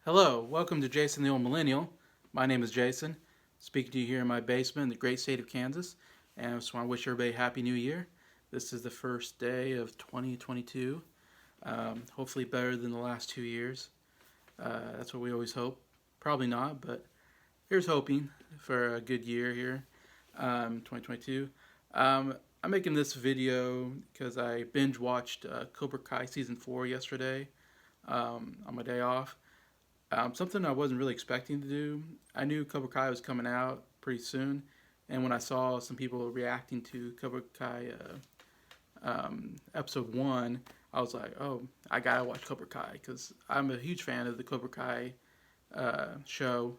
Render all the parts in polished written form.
Hello, welcome to Jason the Old Millennial. My name is Jason, speaking to you here in my basement in the great state of Kansas. And I just want to wish everybody a Happy New Year. This is the first day of 2022. Hopefully better than the last 2 years. That's what we always hope. Probably not, but here's hoping for a good year here, 2022. I'm making this video because I binge watched Cobra Kai Season 4 yesterday on my day off. Something I wasn't really expecting to do. I knew Cobra Kai was coming out pretty soon, and when I saw some people reacting to Cobra Kai episode 1, I was like, oh, I gotta watch Cobra Kai because I'm a huge fan of the Cobra Kai show.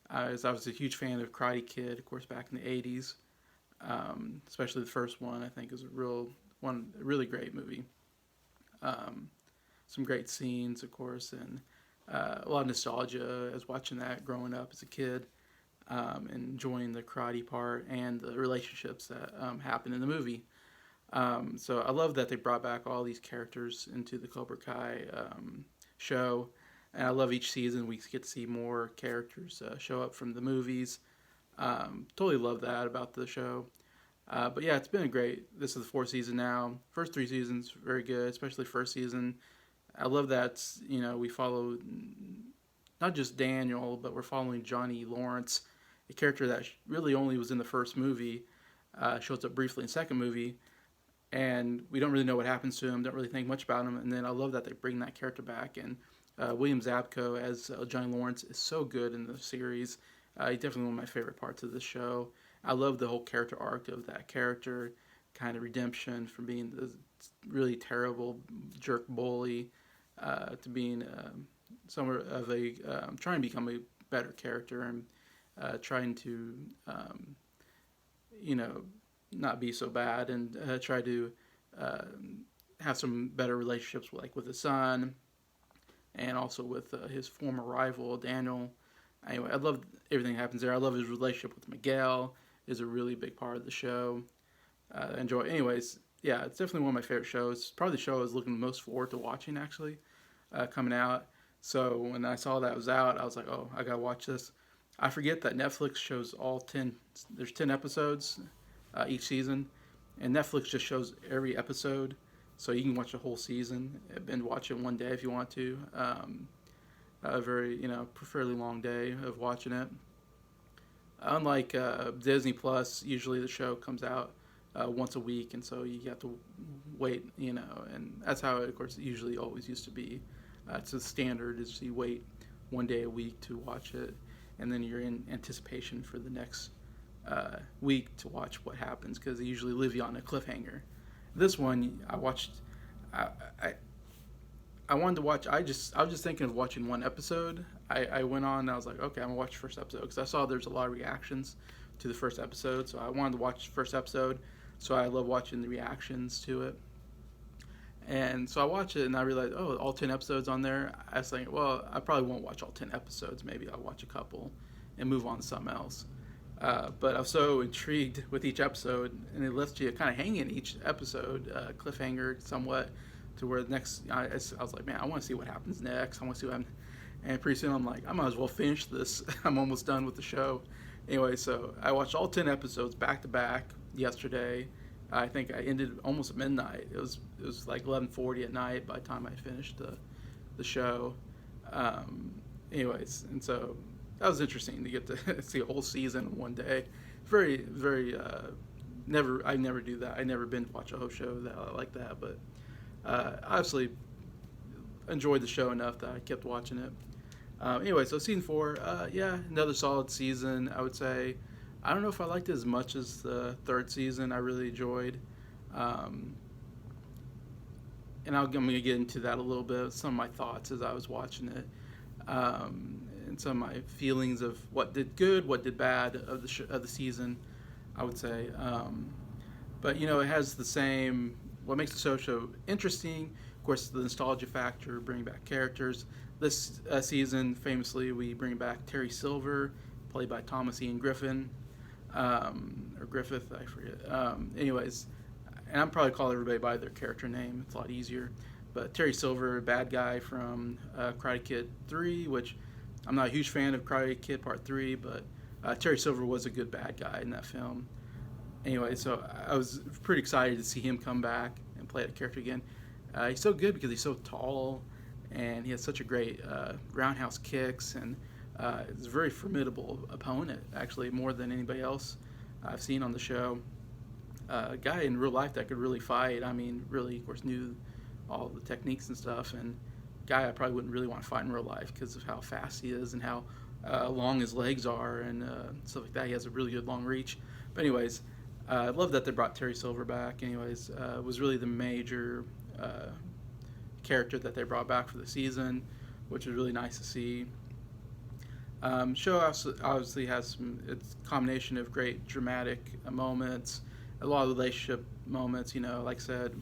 As I was a huge fan of Karate Kid, of course, back in the 80s. Especially the first one, I think is a really great movie. Some great scenes, of course, and a lot of nostalgia as watching that growing up as a kid, and enjoying the karate part and the relationships that happen in the movie. So I love that they brought back all these characters into the Cobra Kai show, and I love each season we get to see more characters show up from the movies. Totally love that about the show. But yeah, it's been a great. This is the fourth season now. First 3 seasons very good, especially first season. I love that we follow not just Daniel, but we're following Johnny Lawrence, a character that really only was in the first movie, shows up briefly in the second movie, and we don't really know what happens to him. Don't really think much about him. And then I love that they bring that character back, and William Zabka as Johnny Lawrence is so good in the series. He's definitely one of my favorite parts of the show. I love the whole character arc of that character, kind of redemption from being the really terrible jerk bully to being somewhat of a trying to become a better character and trying to not be so bad and try to have some better relationships with his son and also with his former rival Daniel. Anyway, I love everything that happens there. I love his relationship with Miguel is a really big part of the show. Enjoy. Anyways, yeah, it's definitely one of my favorite shows. Probably the show I was looking most forward to watching actually, coming out. So when I saw that was out, I was like, oh, I gotta watch this. I forget that Netflix shows all 10. There's 10 episodes each season, and Netflix just shows every episode, so you can watch the whole season and watch it one day if you want to. A very fairly long day of watching it. Unlike Disney Plus, usually the show comes out once a week, and so you have to wait, and that's how it, of course, usually always used to be. It's the standard is you wait one day a week to watch it, and then you're in anticipation for the next week to watch what happens because they usually leave you on a cliffhanger. This one I watched. I wanted to watch. I was just thinking of watching one episode. I went on and I was like, okay, I'm gonna watch the first episode because I saw there's a lot of reactions to the first episode, so I wanted to watch the first episode. So I love watching the reactions to it. And so I watched it and I realized, oh, all 10 episodes on there. I was thinking, well, I probably won't watch all 10 episodes. Maybe I'll watch a couple and move on to something else. But I was so intrigued with each episode, and it lets you kind of hang in each episode, cliffhanger somewhat, to where the next, I was like, man, I want to see what happens next. I want to see what happens. And pretty soon I'm like, I might as well finish this. I'm almost done with the show. Anyway, so I watched all 10 episodes back to back yesterday. I think I ended almost at midnight. It was like 11:40 at night by the time I finished the show. Anyways, and so that was interesting to get to see a whole season in one day. Very, very. I never do that. I never binge watch a whole show like that. But obviously enjoyed the show enough that I kept watching it. Anyway, so season 4, yeah, another solid season, I would say. I don't know if I liked it as much as the third season. I really enjoyed. And I'm going to get into that a little bit, some of my thoughts as I was watching it. And some of my feelings of what did good, what did bad of the season, I would say. But, it has the same, what makes the show interesting, of course, the nostalgia factor, bringing back characters. This season, famously, we bring back Terry Silver, played by Thomas Ian Griffin. Or Griffith, I forget. Anyways, and I'm probably call everybody by their character name. It's a lot easier. But Terry Silver, bad guy from Karate Kid 3, which I'm not a huge fan of Karate Kid Part 3, but Terry Silver was a good bad guy in that film. Anyway, so I was pretty excited to see him come back and play that character again. He's so good because he's so tall, and he has such a great roundhouse kicks, and it's a very formidable opponent, actually, more than anybody else I've seen on the show. A guy in real life that could really fight. I mean, really, of course, knew all the techniques and stuff, and guy I probably wouldn't really want to fight in real life because of how fast he is and how long his legs are and stuff like that. He has a really good long reach. But anyways, I love that they brought Terry Silver back. Anyways, was really the major character that they brought back for the season, which was really nice to see. Show obviously has it's a combination of great dramatic moments, a lot of relationship moments. Like I said,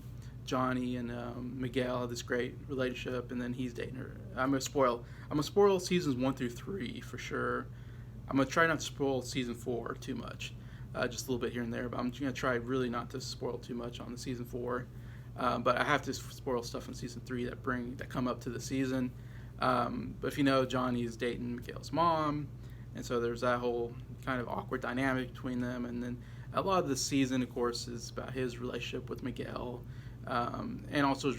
Johnny and Miguel have this great relationship, and then he's dating her. I'm gonna spoil seasons 1 through 3 for sure. I'm gonna try not to spoil season 4 too much, just a little bit here and there. But I'm gonna try really not to spoil too much on the season 4. But I have to spoil stuff in season 3 that come up to the season. But if you know, Johnny's dating Miguel's mom, and so there's that whole kind of awkward dynamic between them. And then a lot of the season, of course, is about his relationship with Miguel, and also his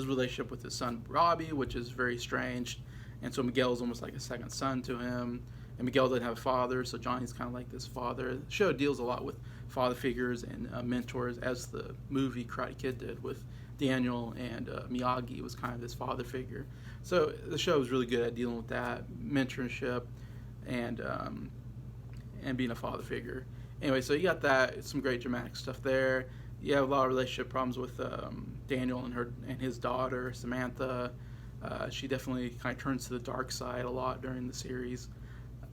relationship with his son Robbie, which is very strange. And so Miguel is almost like a second son to him. And Miguel doesn't have a father, so Johnny's kind of like this father. The show deals a lot with father figures and mentors, as the movie Karate Kid did with Daniel, and Miyagi was kind of this father figure. So the show was really good at dealing with that mentorship and being a father figure. Anyway, so you got that, some great dramatic stuff there. You have a lot of relationship problems with Daniel and his daughter Samantha. She definitely kind of turns to the dark side a lot during the series.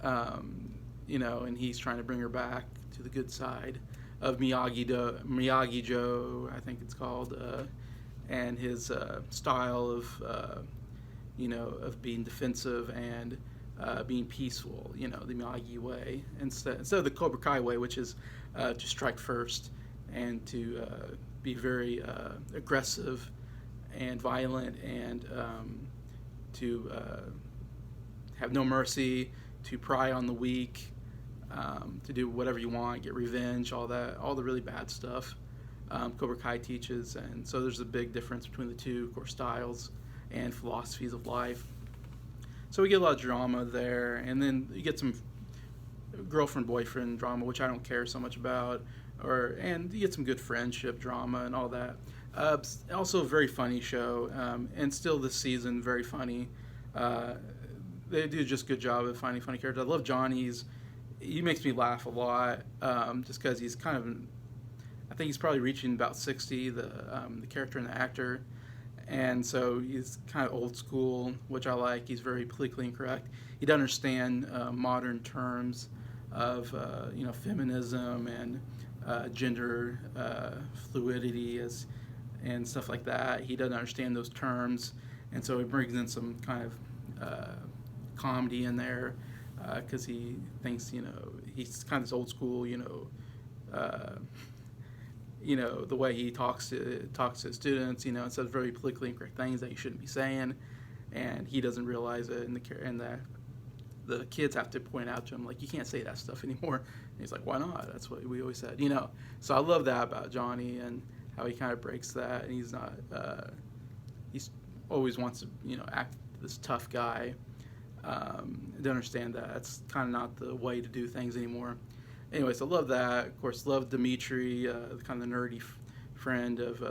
And he's trying to bring her back to the good side of Miyagi Joe, I think it's called, and his style of being defensive and being peaceful, the Miyagi way, instead of the Cobra Kai way, which is to strike first and to be very aggressive and violent, and to have no mercy, to pry on the weak, to do whatever you want, get revenge, all the really bad stuff Cobra Kai teaches. And so there's a big difference between the two, of course, styles and philosophies of life. So we get a lot of drama there, and then you get some girlfriend-boyfriend drama, which I don't care so much about, and you get some good friendship drama and all that. Also a very funny show, and still this season very funny. They do just a good job of finding funny characters. I love Johnny's. He makes me laugh a lot, just because he's kind of, I think he's probably reaching about 60, the character and the actor. And so he's kind of old school, which I like. He's very politically incorrect. He doesn't understand modern terms of feminism and gender fluidity and stuff like that. He doesn't understand those terms, and so he brings in some kind of comedy in there, because he thinks he's kind of this old school, the way he talks to his students, and says very politically incorrect things that he shouldn't be saying, and he doesn't realize it, and the kids have to point out to him, like, you can't say that stuff anymore. And he's like, why not? That's what we always said, So I love that about Johnny, and how he kind of breaks that, and he's not, he's always wants to, act this tough guy. To understand that that's kind of not the way to do things anymore. Anyways, I love that. Of course, love Dimitri, kind of the nerdy friend of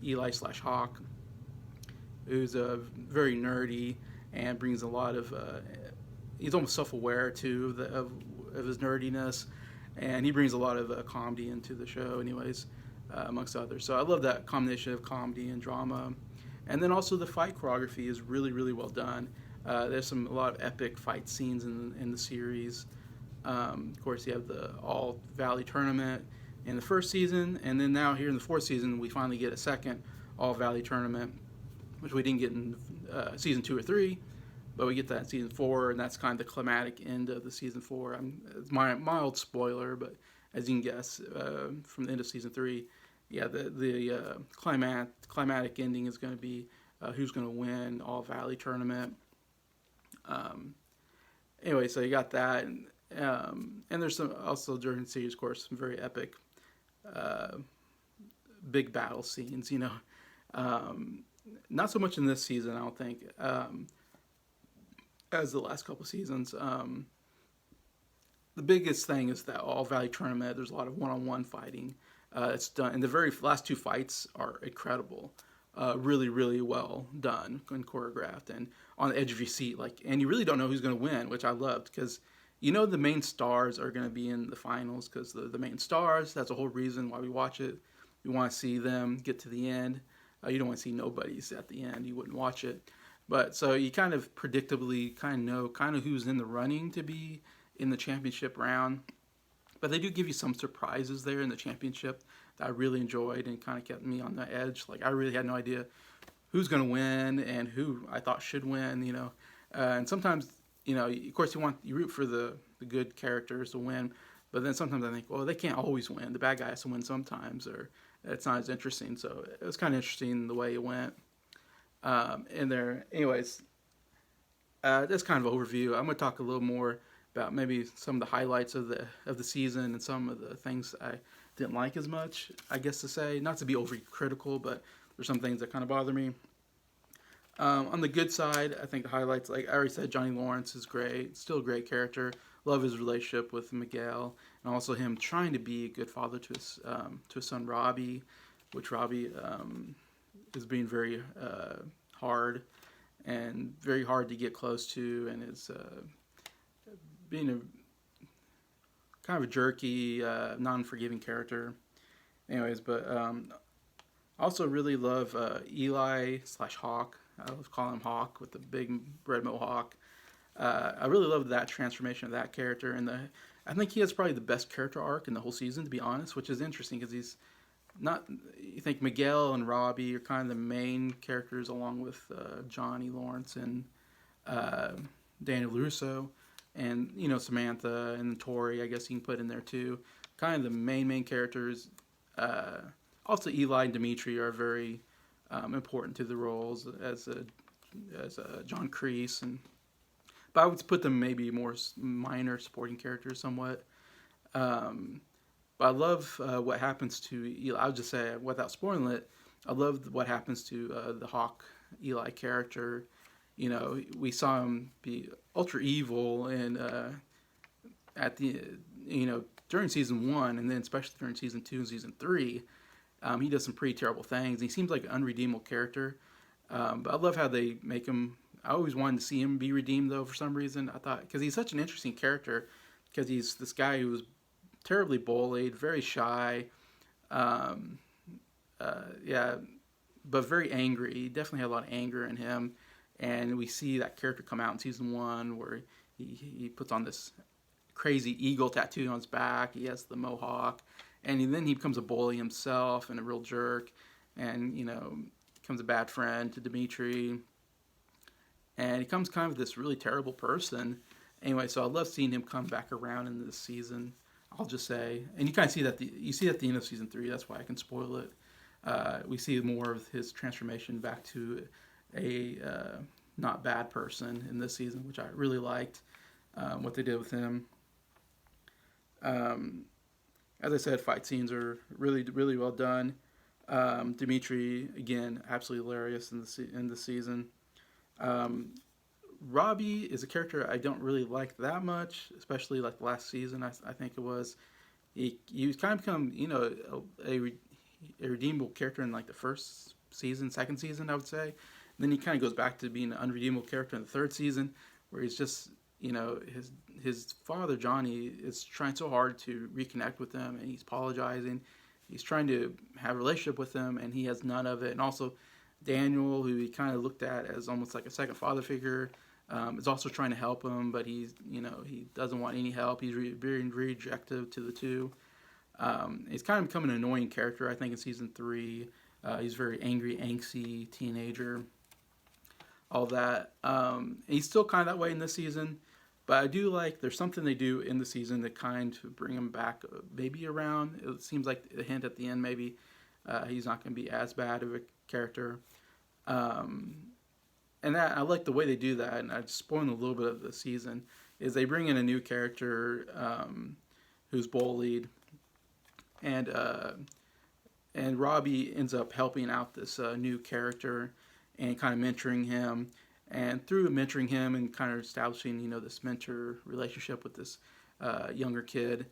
Eli/Hawk, who's very nerdy and brings a lot of. He's almost self-aware too of his nerdiness, and he brings a lot of comedy into the show. Anyways, amongst others. So I love that combination of comedy and drama, and then also the fight choreography is really, really well done. There's a lot of epic fight scenes in the series. Of course, you have the All Valley Tournament in the first season, and then now here in the fourth season, we finally get a second All Valley Tournament, which we didn't get in season 2 or 3, but we get that in season 4, and that's kind of the climatic end of the season 4. It's my mild spoiler, but as you can guess from the end of season 3, yeah, the climatic ending is going to be who's going to win All Valley tournament. Um, anyway, so you got that, and there's some also during the series, of course, some very epic, uh, big battle scenes. Um, not so much in this season, I don't think, as the last couple seasons. The biggest thing is that All Valley tournament. There's a lot of one-on-one fighting. It's done, and the very last two fights are incredible. Really, really well done and choreographed, and on the edge of your seat. And you really don't know who's going to win, which I loved because the main stars are going to be in the finals because the main stars. That's the whole reason why we watch it. We want to see them get to the end. You don't want to see nobodies at the end. You wouldn't watch it. But so you kind of predictably know who's in the running to be in the championship round. But they do give you some surprises there in the championship that I really enjoyed and kind of kept me on the edge. I really had no idea who's going to win and who I thought should win, and sometimes, of course you root for the good characters to win, but then sometimes I think, well, they can't always win. The bad guy has to win sometimes, or it's not as interesting. So it was kind of interesting the way it went. And there, anyways, that's kind of an overview. I'm going to talk a little more about maybe some of the highlights of the season and some of the things I didn't like as much, I guess to say. Not to be overly critical, but there's some things that kind of bother me. On the good side, I think the highlights, like I already said, Johnny Lawrence is great. Still a great character. Love his relationship with Miguel, and also him trying to be a good father to his son Robbie, which Robbie is being very hard and very hard to get close to, and is being a kind of a jerky, non-forgiving character. Anyways, but I also really love Eli/Hawk. I love calling him Hawk with the big red mohawk. I really love that transformation of that character, and I think he has probably the best character arc in the whole season, to be honest, which is interesting because he's not. You think Miguel and Robbie are kind of the main characters, along with Johnny Lawrence and Daniel LaRusso, and Samantha and Tori. I guess you can put in there too. Kind of the main characters. Also, Eli and Dimitri are very important to the roles as John Crease, but I would put them maybe more minor supporting characters somewhat. But I love what happens to Eli. I'll just say, without spoiling it, I love what happens to the Hawk Eli character. We saw him be ultra evil, and at the during season 1, and then especially during season 2 and season 3, he does some pretty terrible things. He seems like an unredeemable character, but I love how they make him. I always wanted to see him be redeemed, though, for some reason. I thought because he's such an interesting character, because he's this guy who was terribly bullied, very shy, yeah, but very angry. He definitely had a lot of anger in him, and we see that character come out in season 1 where he puts on this crazy eagle tattoo on his back. He has the mohawk, and then he becomes a bully himself and a real jerk, and becomes a bad friend to Dimitri, and he becomes kind of this really terrible person. Anyway, so I love seeing him come back around in this season. I'll just say, and you kind of see that at the end of season 3. That's why I can spoil it. We see more of his transformation back to a not bad person in this season, which I really liked what they did with him. As I said, fight scenes are really, really well done. Dimitri, again, absolutely hilarious in the season. Robbie is a character I don't really like that much, especially like last season. I think it was he was kind of become a redeemable character in like the first season, second season, I would say. And then he kind of goes back to being an unredeemable character in the third season, where he's just his father Johnny is trying so hard to reconnect with him, and he's apologizing. He's trying to have a relationship with him, and he has none of it. And also Daniel, who he kind of looked at as almost like a second father figure, is also trying to help him, but he doesn't want any help. He's very rejective to the two. He's kind of become an annoying character, I think, in season 3. He's a very angry, angsty teenager. All that. He's still kind of that way in this season, but I do like there's something they do in the season that kind of bring him back maybe around. It seems like a hint at the end maybe He's not going to be as bad of a character. Um, and that I like the way they do that. And I spoiled a little bit of the season. Is they bring in a new character who's bullied, and Robbie ends up helping out this new character and kind of mentoring him. And through mentoring him and kind of establishing, this mentor relationship with this younger kid,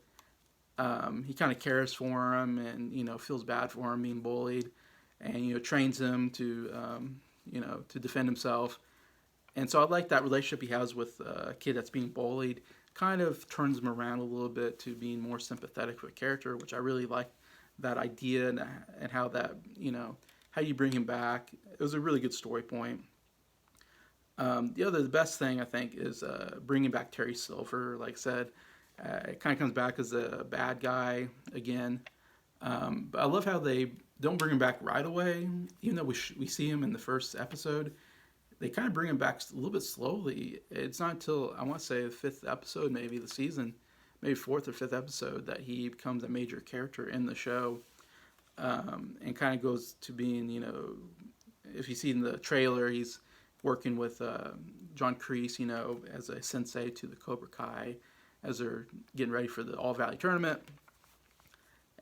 he kind of cares for him and, feels bad for him being bullied, and, trains him to, to defend himself. And so I like that relationship he has with a kid that's being bullied. Kind of turns him around a little bit to being more sympathetic with the character, which I really like that idea, and how that, how you bring him back. It was a really good story point. The best thing I think is bringing back Terry Silver. Like I said, it kind of comes back as a bad guy again. But I love how they don't bring him back right away, even though we see him in the first episode. They kind of bring him back a little bit slowly. It's not until, I want to say, the fifth episode, maybe the season, maybe fourth or fifth episode, that he becomes a major character in the show, and kind of goes to being, if you see in the trailer, he's working with John Crease, as a sensei to the Cobra Kai, as they're getting ready for the All Valley tournament.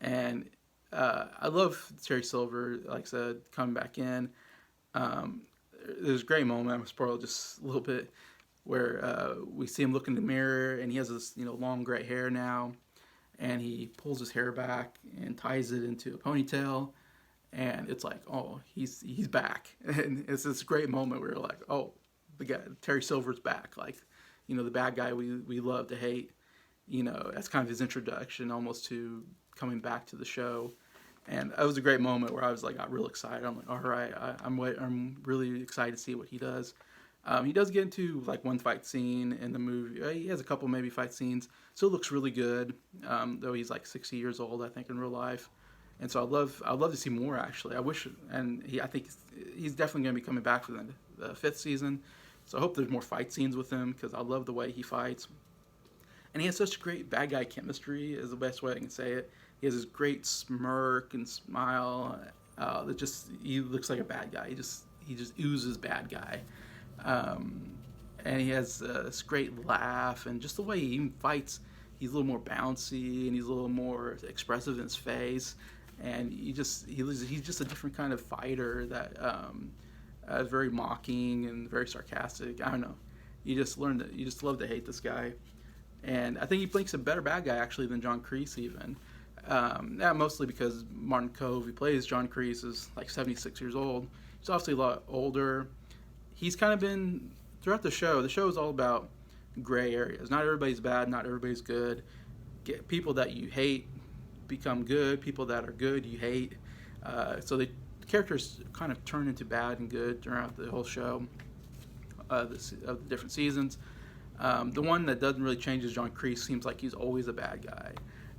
And I love Terry Silver, like I said, coming back in. There's a great moment, I'm going to spoil just a little bit, where we see him look in the mirror, and he has this, long gray hair now, and he pulls his hair back and ties it into a ponytail, and it's like, oh, he's back. And it's this great moment where you're like, oh, the guy, Terry Silver's back, like, the bad guy we love to hate. That's kind of his introduction almost to coming back to the show. And it was a great moment where I got real excited. I'm like, all right, I'm really excited to see what he does. He does get into one fight scene in the movie. He has a couple maybe fight scenes. Still looks really good, though he's 60 years old, I think, in real life. And so I'd love to see more, actually. I think he's definitely going to be coming back for the fifth season. So I hope there's more fight scenes with him, because I love the way he fights. And he has such great bad guy chemistry, is the best way I can say it. He has this great smirk and smile. He looks like a bad guy. He just oozes bad guy. And he has this great laugh, and just the way he even fights, he's a little more bouncy, and he's a little more expressive in his face. And he's just a different kind of fighter that is very mocking and very sarcastic. I don't know. You just love to hate this guy. And I think he makes a better bad guy, actually, than John Crease even. Mostly because Martin Kove, who plays John Crease, is 76 years old. He's obviously a lot older. He's kind of been, throughout the show is all about gray areas. Not everybody's bad, not everybody's good. People that you hate become good. People that are good you hate. So the characters kind of turn into bad and good throughout the whole show of the different seasons. The one that doesn't really change is John Kreese. Seems like he's always a bad guy.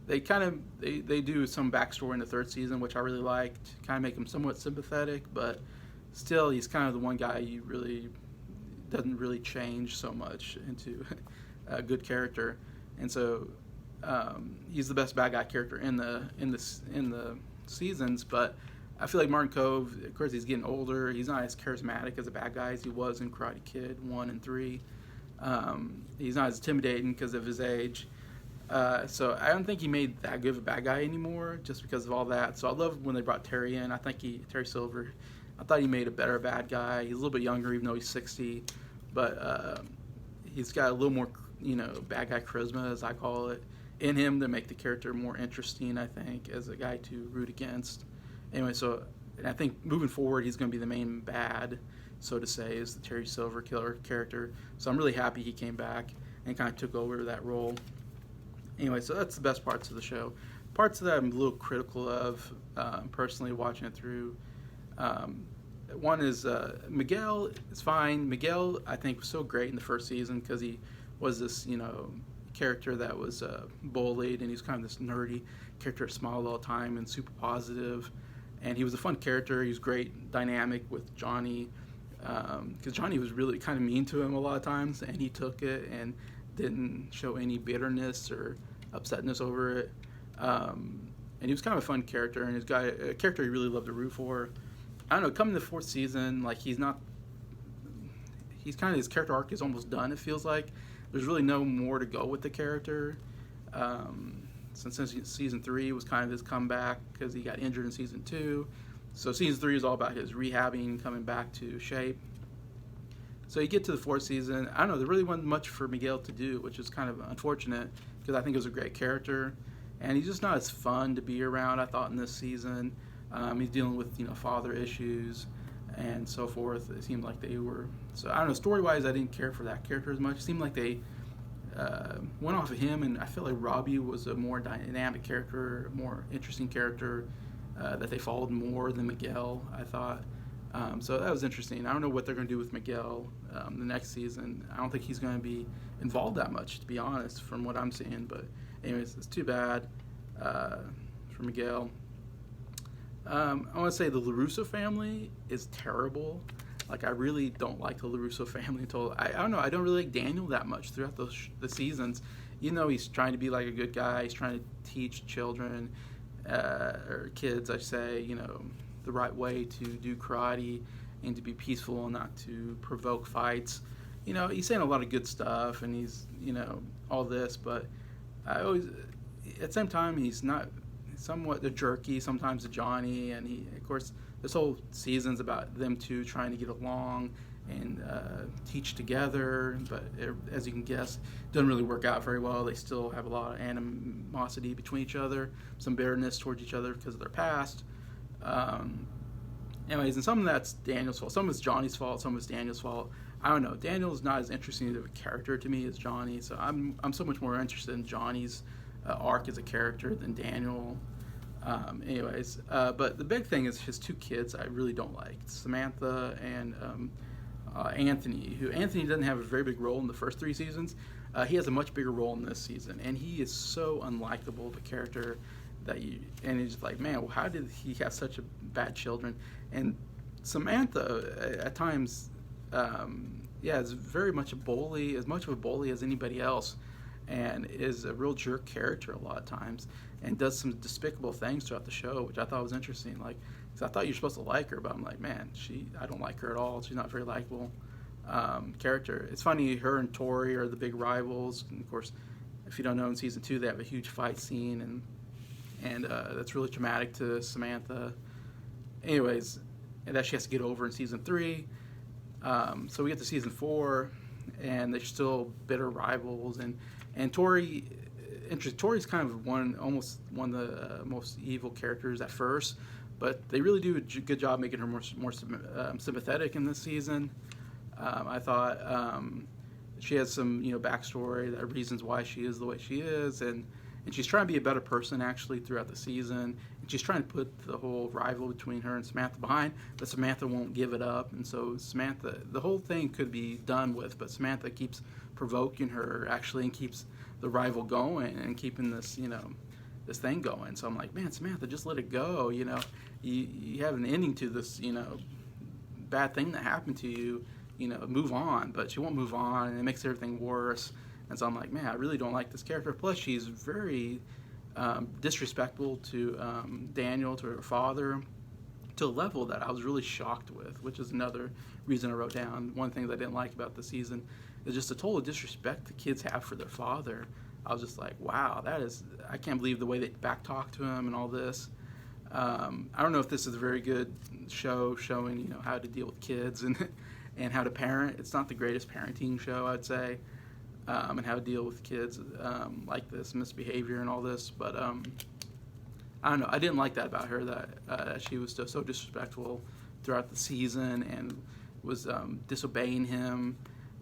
They do some backstory in the third season, which I really liked, kind of make him somewhat sympathetic, but still he's kind of the one guy you really doesn't really change so much into a good character. And so he's the best bad guy character in the seasons. But I feel like Martin Kove, of course, he's getting older. He's not as charismatic as a bad guy as he was in Karate Kid 1 and 3. He's not as intimidating because of his age. So I don't think he made that good of a bad guy anymore, just because of all that. So I love when they brought Terry in. I think Terry Silver, I thought he made a better bad guy. He's a little bit younger, even though he's 60, but he's got a little more, bad guy charisma, as I call it, in him to make the character more interesting, I think, as a guy to root against. Anyway, and I think moving forward, he's going to be the main bad, so to say, is the Terry Silver killer character. So I'm really happy he came back and kind of took over that role. Anyway, so that's the best parts of the show. Parts of that I'm a little critical of, personally, watching it through. One is Miguel is fine. Miguel, I think, was so great in the first season because he was this, character that was bullied, and he's kind of this nerdy character that smiled all the time and super positive. And he was a fun character. He was great dynamic with Johnny, because Johnny was really kind of mean to him a lot of times, and he took it and didn't show any bitterness or upsetness over it. and he was kind of a fun character, and a character he really loved to root for. I don't know. Coming to the fourth season, like he's not. He's kind of his character arc is almost done. It feels like there's really no more to go with the character. Since season 3 was kind of his comeback because he got injured in season 2. So season 3 is all about his rehabbing, coming back to shape. So you get to the fourth season. I don't know. There really wasn't much for Miguel to do, which is kind of unfortunate because I think it was a great character, and he's just not as fun to be around. I thought in this season, he's dealing with father issues and so forth. It seemed like they were. So I don't know. Story-wise, I didn't care for that character as much. It seemed like they went off of him, and I feel like Robbie was a more dynamic character, a more interesting character that they followed more than Miguel, I thought. So that was interesting. I don't know what they're going to do with Miguel the next season. I don't think he's going to be involved that much, to be honest, from what I'm seeing. But anyways, it's too bad for Miguel. I want to say the LaRusso family is terrible. Like, I really don't like the LaRusso family until I don't know. I don't really like Daniel that much throughout the seasons. He's trying to be like a good guy. He's trying to teach children or kids, I say, the right way to do karate and to be peaceful and not to provoke fights. He's saying a lot of good stuff, and he's all this, but I always at the same time he's not somewhat a jerky sometimes to Johnny, and he of course this whole season's about them two trying to get along and teach together, but as you can guess, it doesn't really work out very well. They still have a lot of animosity between each other, some bitterness towards each other because of their past. Anyways, and some of that's Daniel's fault. Some of it's Johnny's fault. Some of it's Daniel's fault. I don't know. Daniel's not as interesting of a character to me as Johnny, so I'm so much more interested in Johnny's arc as a character than Daniel. But the big thing is his two kids I really don't like, Samantha and Anthony. Anthony doesn't have a very big role in the first 3 seasons. He has a much bigger role in this season, and he is so unlikable of a character and it's like, man, well, how did he have such a bad children? And Samantha at times is very much a bully, as much of a bully as anybody else, and is a real jerk character a lot of times, and does some despicable things throughout the show, which I thought was interesting. Like, 'cause I thought you're supposed to like her, but I'm like, man, I don't like her at all. She's not very likable character. It's funny, her and Tori are the big rivals, and of course, if you don't know, in season 2 they have a huge fight scene, and that's really traumatic to Samantha. Anyways, and that she has to get over in season 3. So we get to season 4, and they're still bitter rivals. And Tori's kind of almost one of the most evil characters at first, but they really do a good job making her more sympathetic in this season. I thought she has some backstory, reasons why she is the way she is, and she's trying to be a better person actually throughout the season, and she's trying to put the whole rival between her and Samantha behind, but Samantha won't give it up, and so the whole thing could be done with, but Samantha keeps provoking her actually and keeps the rival going and keeping this this thing going. So I'm like, man, Samantha, just let it go. You have an ending to this bad thing that happened to you. Move on. But she won't move on, and it makes everything worse. And so I'm like, man, I really don't like this character. Plus, she's very disrespectful to Daniel, to her father, to a level that I was really shocked with, which is another reason I wrote down. One thing that I didn't like about the season is just the total disrespect the kids have for their father. I was just like, wow, I can't believe the way they backtalk to him and all this. I don't know if this is a very good show showing, how to deal with kids and how to parent. It's not the greatest parenting show, I'd say. And how to deal with kids like this, misbehavior and all this. But I don't know. I didn't like that about her, that she was so disrespectful throughout the season and was disobeying him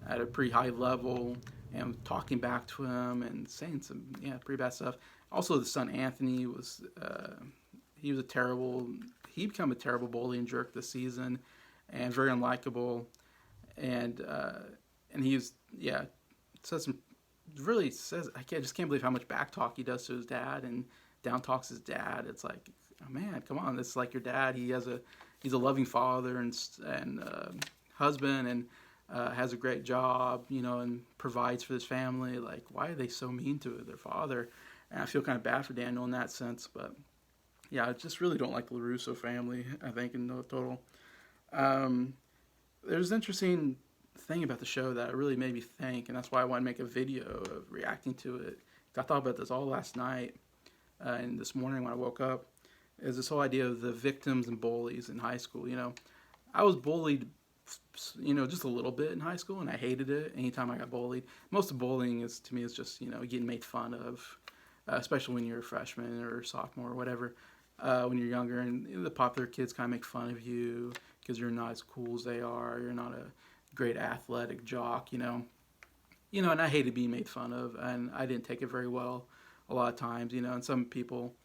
at a pretty high level and talking back to him and saying some pretty bad stuff. Also, the son Anthony he became a terrible bully and jerk this season, and very unlikable, and he was I just can't believe how much back talk he does to his dad and down talks his dad. It's like, oh man, come on, it's like your dad. He's a loving father and husband, and has a great job, and provides for his family. Like, why are they so mean to their father? And I feel kind of bad for Daniel in that sense, but Yeah, I just really don't like the LaRusso family, I think, in the total. Um, there's an interesting thing about the show that really made me think, and that's why I want to make a video of reacting to it. I thought about this all last night and this morning when I woke up, is this whole idea of the victims and bullies in high school. I was bullied, just a little bit in high school, and I hated it. Anytime I got bullied, most of bullying is to me is just getting made fun of, especially when you're a freshman or sophomore or whatever. When you're younger, and the popular kids kind of make fun of you because you're not as cool as they are. You're not a great athletic jock, and I hated being made fun of, and I didn't take it very well a lot of times, and some people,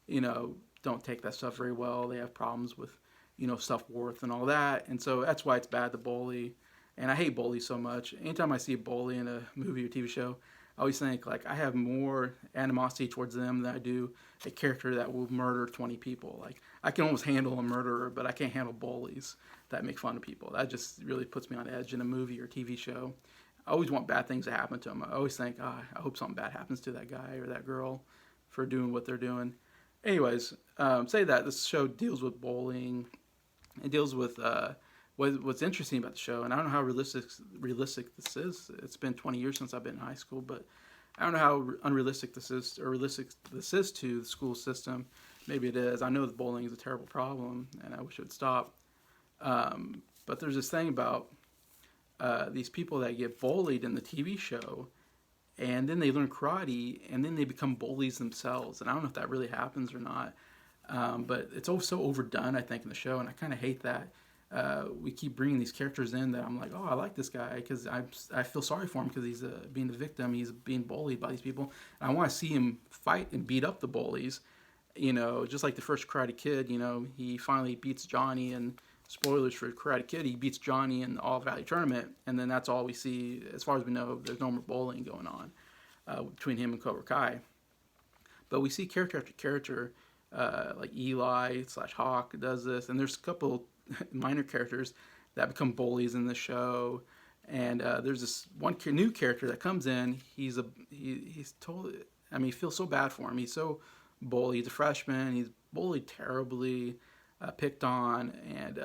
you know, don't take that stuff very well. They have problems with, self worth and all that, and so that's why it's bad to bully. And I hate bullies so much. Anytime I see a bully in a movie or TV show, I always think like I have more animosity towards them than I do a character that will murder 20 people. Like I can almost handle a murderer, but I can't handle bullies that make fun of people. That just really puts me on edge in a movie or TV show. I always want bad things to happen to them. I always think, I hope something bad happens to that guy or that girl for doing what they're doing. Anyways, say that this show deals with bullying. It deals with what's interesting about the show, and I don't know how realistic this is. It's been 20 years since I've been in high school, but I don't know how unrealistic this is or realistic this is to the school system. Maybe it is. I know that bullying is a terrible problem, and I wish it would stop. But there's this thing about these people that get bullied in the TV show, and then they learn karate, and then they become bullies themselves. And I don't know if that really happens or not, but it's all so overdone, I think, in the show, and I kind of hate that. We keep bringing these characters in that I'm like, oh, I like this guy because I feel sorry for him because he's being the victim. He's being bullied by these people. And I want to see him fight and beat up the bullies. Just like the first Karate Kid, he finally beats Johnny, and spoilers for Karate Kid, he beats Johnny in the All Valley tournament, and then that's all we see. As far as we know, there's no more bullying going on between him and Cobra Kai. But we see character after character, like Eli / Hawk does this, and there's a couple minor characters that become bullies in the show. And there's this one new character that comes in. He's totally. I mean, you feel so bad for him. He's so bullied. He's a freshman. He's bullied terribly, picked on, and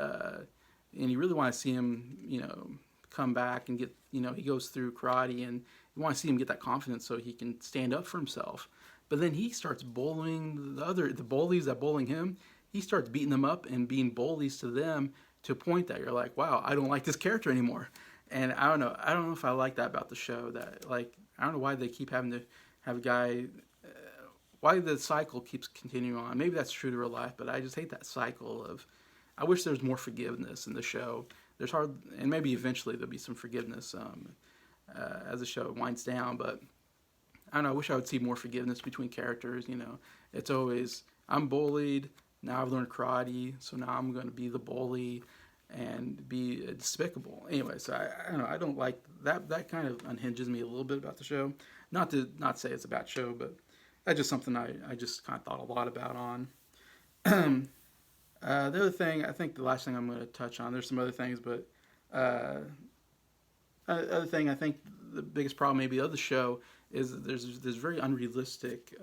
you really want to see him, come back and get. He goes through karate, and you want to see him get that confidence so he can stand up for himself. But then he starts bullying the bullies that bullying him. He starts beating them up and being bullies to them to a point that you're like, wow, I don't like this character anymore. And I don't know. I don't know if I like that about the show. That like I don't know why they keep having to have a guy. Why the cycle keeps continuing on. Maybe that's true to real life, but I just hate that cycle of. I wish there was more forgiveness in the show. And maybe eventually there'll be some forgiveness as the show winds down. But I don't know. I wish I would see more forgiveness between characters. It's always I'm bullied. Now I've learned karate, so now I'm going to be the bully and be despicable. Anyway, so I don't know. I don't like that. That kind of unhinges me a little bit about the show. Not to not say it's a bad show, but that's just something I just kind of thought a lot about on. The other thing, I think the last thing I'm going to touch on, there's some other things, but other thing I think the biggest problem maybe of the show is that there's very unrealistic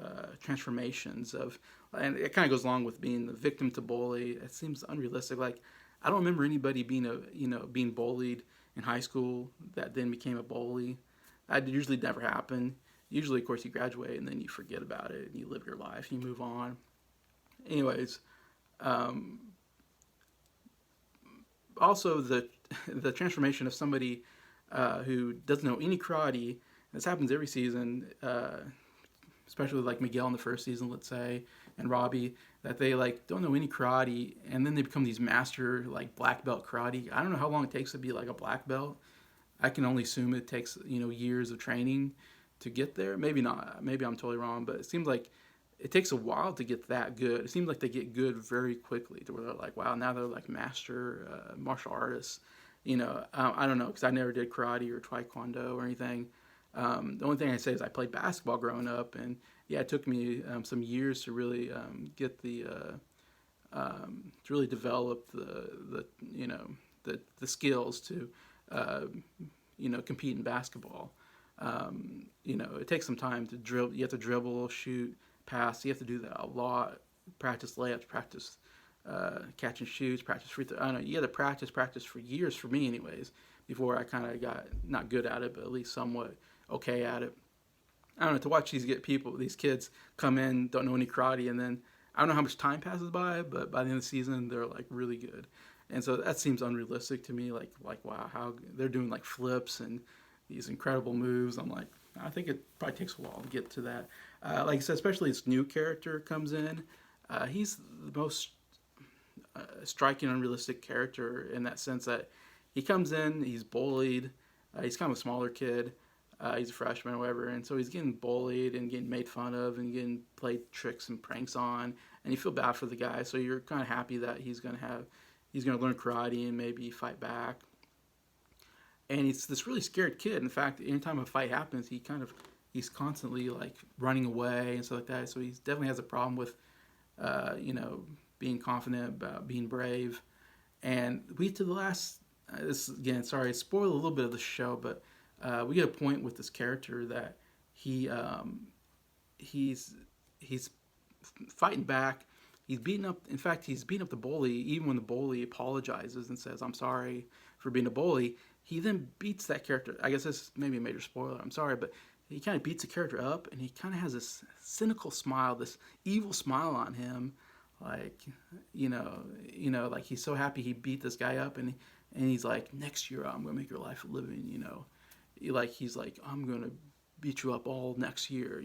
transformations of, and it kind of goes along with being the victim to bully. It seems unrealistic. Like I don't remember anybody being bullied in high school that then became a bully. That usually never happened. Usually, of course, you graduate and then you forget about it and you live your life and you move on. Anyways, also the transformation of somebody who doesn't know any karate. This happens every season, especially like Miguel in the first season, let's say, and Robbie, that they like don't know any karate, and then they become these master like black belt karate. I don't know how long it takes to be like a black belt. I can only assume it takes years of training to get there. Maybe not. Maybe I'm totally wrong, but it seems like it takes a while to get that good. It seems like they get good very quickly to where they're like, wow, now they're like master martial artists. I don't know because I never did karate or taekwondo or anything. The only thing I say is I played basketball growing up, and yeah, it took me some years to really get to really develop the skills to compete in basketball. It takes some time to dribble. You have to dribble, shoot, pass. You have to do that a lot practice layups, practice catch and shoots, practice free throw. I don't know. You had to practice for years, for me anyways, before I kind of got not good at it, but at least somewhat okay at it. I don't know, to watch these kids come in, don't know any karate, and then I don't know how much time passes by, but by the end of the season, they're like really good. And so that seems unrealistic to me. Like wow, how they're doing like flips and these incredible moves. I'm like, I think it probably takes a while to get to that. Like I said, especially this new character comes in. He's the most striking, unrealistic character in that sense that he comes in, he's bullied. He's kind of a smaller kid. He's a freshman or whatever, and so he's getting bullied and getting made fun of and getting played tricks and pranks on, and you feel bad for the guy. So you're kind of happy that he's gonna learn karate and maybe fight back. And he's this really scared kid. In fact, anytime a fight happens, he's constantly like running away and stuff like that. So he definitely has a problem with, being confident, about being brave. And we to the last, this again, sorry, spoil a little bit of the show, but we get a point with this character that he's fighting back. He's beating up. In fact, he's beating up the bully. Even when the bully apologizes and says, "I'm sorry for being a bully," he then beats that character. I guess this is maybe a major spoiler. I'm sorry, but he kind of beats the character up, and he kind of has this cynical smile, this evil smile on him, like like he's so happy he beat this guy up, and he's like, "Next year, I'm gonna make your life a living," he's like, "I'm gonna beat you up all next year,"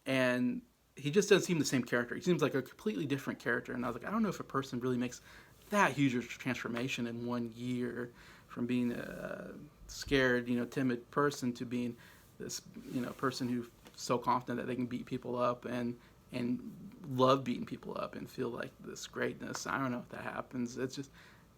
and he just doesn't seem the same character. He seems like a completely different character, and I was like, I don't know if a person really makes that huge a transformation in 1 year from being a scared, timid person to being this, person who's so confident that they can beat people up and love beating people up and feel like this greatness. I don't know if that happens. It's a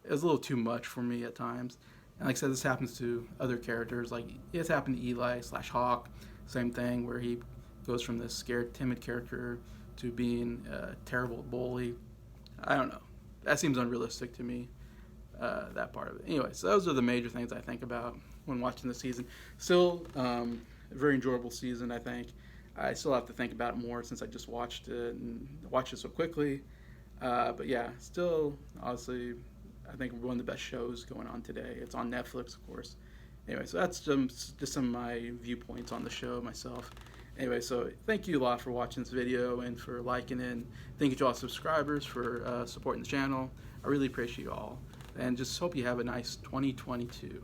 little too much for me at times. And like I said, this happens to other characters. Like it's happened to Eli/Hawk, same thing, where he goes from this scared, timid character to being a terrible bully. I don't know. That seems unrealistic to me, that part of it. Anyway, so those are the major things I think about when watching the season. Still, a very enjoyable season, I think. I still have to think about it more since I just watched it and watched it so quickly. But yeah, still, honestly, I think one of the best shows going on today. It's on Netflix, of course. Anyway, so that's just some of my viewpoints on the show myself. Anyway, so thank you a lot for watching this video and for liking it. And thank you to all subscribers for supporting the channel. I really appreciate you all. And just hope you have a nice 2022.